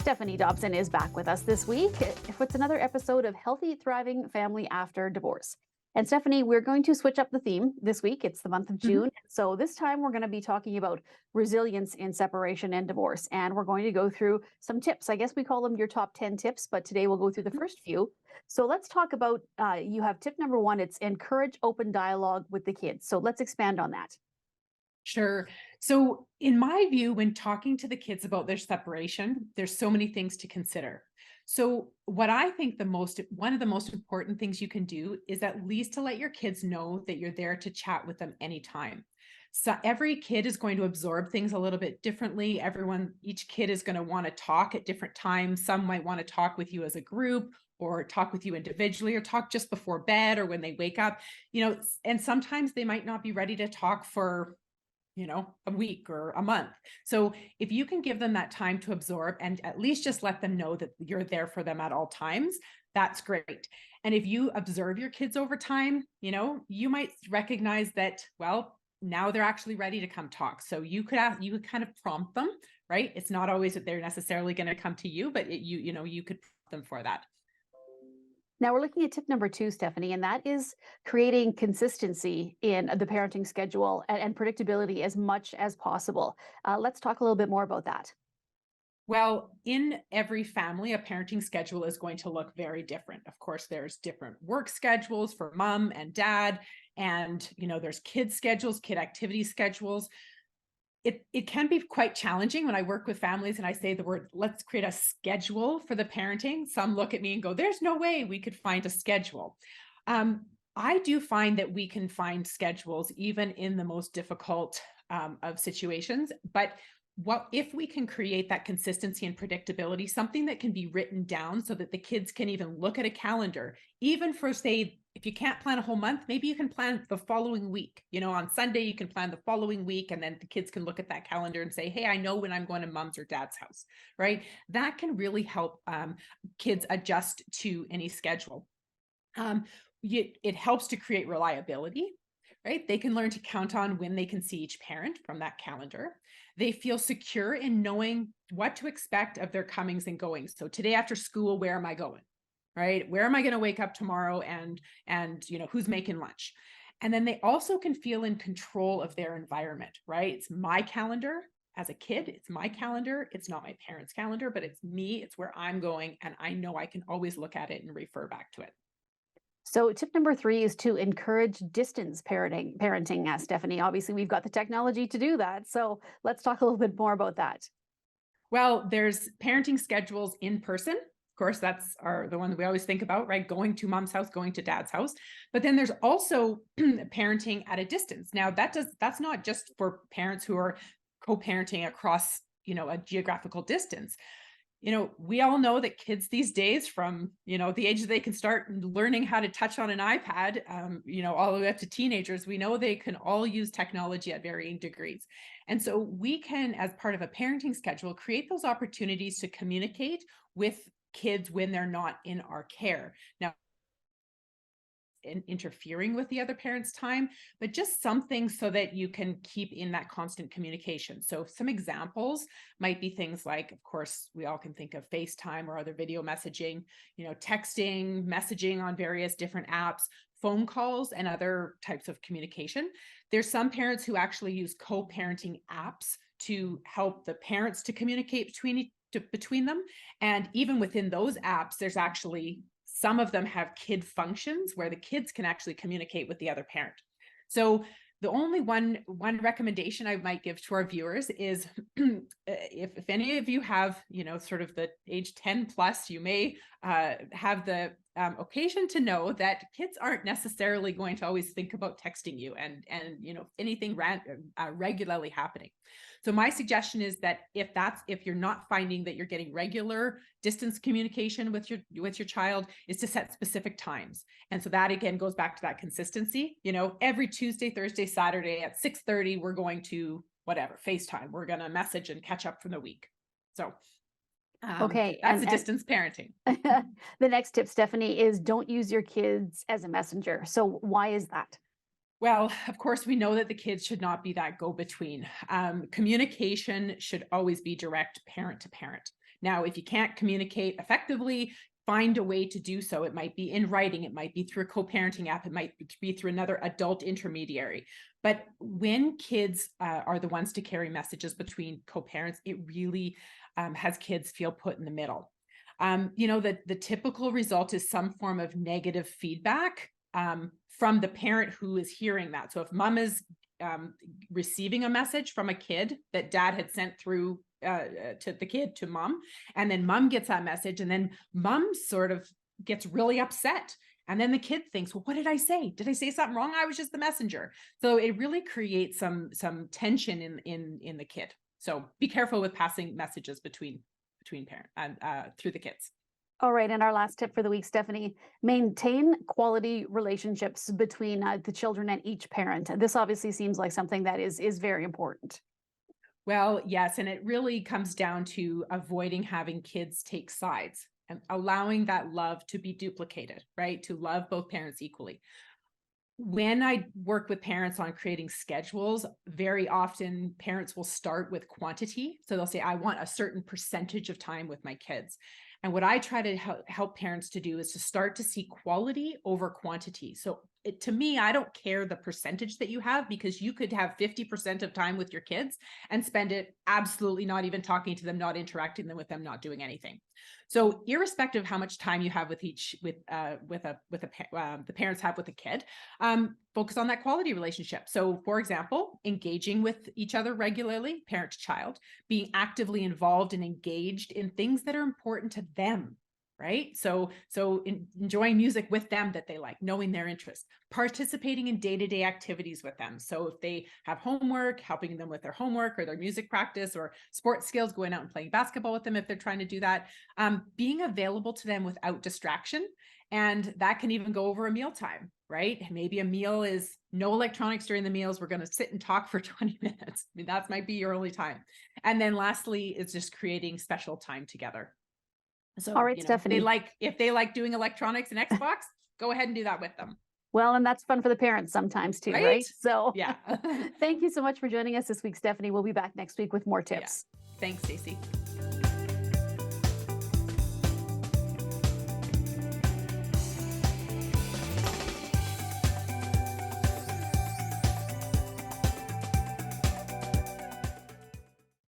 Stephanie Dobson is back with us this week with another episode of Healthy, Thriving Family After Divorce. And Stephanie, we're going to switch up the theme this week. It's the month of Mhm. June. So this time we're going to be talking about resilience in separation and divorce. And we're going to go through some tips. I guess we call them your top 10 tips, but today we'll go through the first few. So let's talk about, you have tip number one, it's encourage open dialogue with the kids. So let's expand on that. Sure. So, in my view, when talking to the kids about their separation, there's so many things to consider. So, what I think one of the most important things you can do is at least to let your kids know that you're there to chat with them anytime. So, every kid is going to absorb things a little bit differently. Each kid is going to want to talk at different times. Some might want to talk with you as a group, or talk with you individually, or talk just before bed or when they wake up. And sometimes they might not be ready to talk for a week or a month. So if you can give them that time to absorb and at least just let them know that you're there for them at all times, that's great. And if you observe your kids over time, you might recognize that, well, now they're actually ready to come talk. So you could kind of prompt them, right? It's not always that they're necessarily going to come to you, but you could prompt them for that. Now we're looking at tip number two, Stephanie, and that is creating consistency in the parenting schedule and predictability as much as possible. Let's talk a little bit more about that. Well, in every family, a parenting schedule is going to look very different. Of course, there's different work schedules for mom and dad, and there's kid schedules, kid activity schedules. It can be quite challenging when I work with families and I say the word, let's create a schedule for the parenting. Some look at me and go, there's no way we could find a schedule. I do find that we can find schedules even in the most difficult of situations, but what if we can create that consistency and predictability, something that can be written down so that the kids can even look at a calendar, even for, say, if you can't plan a whole month, maybe you can plan the following week. On Sunday, you can plan the following week, and then the kids can look at that calendar and say, hey, I know when I'm going to mom's or dad's house, right? That can really help kids adjust to any schedule. It helps to create reliability, right? They can learn to count on when they can see each parent from that calendar. They feel secure in knowing what to expect of their comings and goings. So today after school, where am I going? Right? Where am I going to wake up tomorrow, and who's making lunch? And then they also can feel in control of their environment, right? It's my calendar. As a kid, it's my calendar. It's not my parents' calendar, but it's me. It's where I'm going. And I know I can always look at it and refer back to it. So tip number three is to encourage distance parenting, Stephanie. Obviously, we've got the technology to do that. So let's talk a little bit more about that. Well, there's parenting schedules in person. Of course, that's the one that we always think about, right? Going to mom's house, going to dad's house. But then there's also parenting at a distance. Now, that's not just for parents who are co-parenting across, a geographical distance. We all know that kids these days, from the age that they can start learning how to touch on an iPad, all the way up to teenagers, we know they can all use technology at varying degrees. And so we can, as part of a parenting schedule, create those opportunities to communicate with kids when they're not in our care. Now, interfering with the other parent's time, but just something so that you can keep in that constant communication. So some examples might be things like, of course, we all can think of FaceTime or other video messaging, texting, messaging on various different apps, phone calls, and other types of communication. There's some parents who actually use co-parenting apps to help the parents to communicate between them. And even within those apps, there's actually some of them have kid functions where the kids can actually communicate with the other parent. So the only one recommendation I might give to our viewers is if any of you have, sort of the age 10 plus, you may have the occasion to know that kids aren't necessarily going to always think about texting you and anything regularly happening. So my suggestion is that if you're not finding that you're getting regular distance communication with your child, is to set specific times. And so that again goes back to that consistency. Every Tuesday, Thursday, Saturday at 6:30, we're going to whatever FaceTime. We're going to message and catch up from the week. So Okay. that's the distance parenting. The next tip, Stephanie, is don't use your kids as a messenger. So why is that? Well, of course, we know that the kids should not be that go-between. Communication should always be direct parent to parent. Now, if you can't communicate effectively, find a way to do so. It might be in writing, it might be through a co-parenting app, it might be through another adult intermediary. But when kids are the ones to carry messages between co-parents, it really has kids feel put in the middle. The typical result is some form of negative feedback from the parent who is hearing that. So if mom is receiving a message from a kid that dad had sent through to the kid, to mom, and then mom gets that message, and then mom sort of gets really upset. And then the kid thinks, well, what did I say? Did I say something wrong? I was just the messenger. So it really creates some tension in the kid. So be careful with passing messages between parent and through the kids. All right, and our last tip for the week, Stephanie, maintain quality relationships between the children and each parent. This obviously seems like something that is very important. Well, yes, and it really comes down to avoiding having kids take sides and allowing that love to be duplicated, right? To love both parents equally. When I work with parents on creating schedules, very often parents will start with quantity. So they'll say, I want a certain percentage of time with my kids. And what I try to help parents to do is to start to see quality over quantity. So to me, I don't care the percentage that you have, because you could have 50% of time with your kids and spend it absolutely not even talking to them, not interacting with them, not doing anything. So irrespective of how much time you have with the parents have with the kid, focus on that quality relationship. So for example, engaging with each other regularly, parent to child, being actively involved and engaged in things that are important to them, right? So enjoying music with them that they like, knowing their interests, participating in day-to-day activities with them. So if they have homework, helping them with their homework or their music practice or sports skills, going out and playing basketball with them if they're trying to do that, being available to them without distraction. And that can even go over a mealtime, right? Maybe a meal is no electronics during the meals. We're going to sit and talk for 20 minutes. I mean, that might be your only time. And then lastly, it's just creating special time together. So, All right, Stephanie. if they like doing electronics and Xbox, go ahead and do that with them. Well, and that's fun for the parents sometimes too, right? So yeah. Thank you so much for joining us this week, Stephanie. We'll be back next week with more tips. Yeah. Thanks, Stacey.